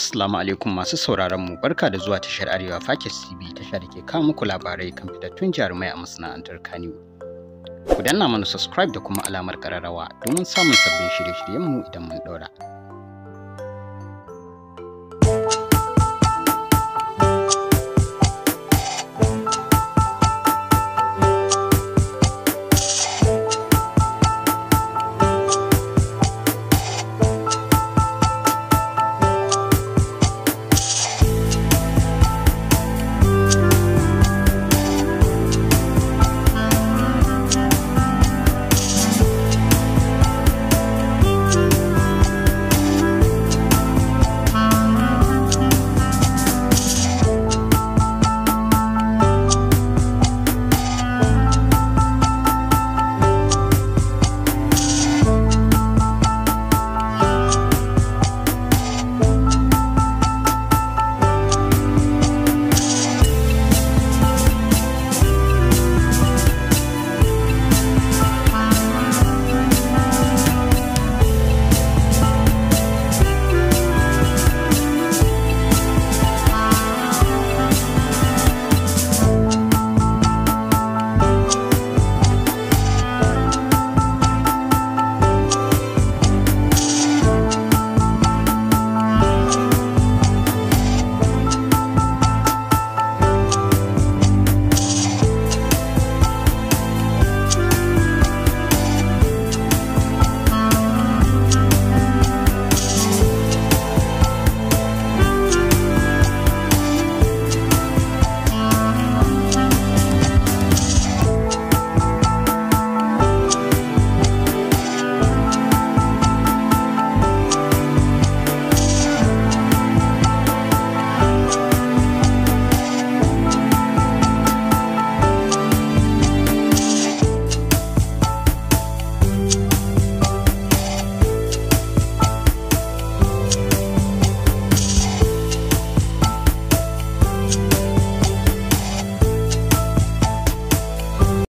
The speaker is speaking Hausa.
Assalamu alaikum masu sauraron mu, barka da zuwa tashar Arewa Fakis TV, tasha da ke kawo muku labarai kan fitattun jarumai a masana'antar Kannywood. Ku danna mana subscribe da kuma alamar ƙararrawa domin samun sabbin shirye-shiryenmu idan mun ɗaura.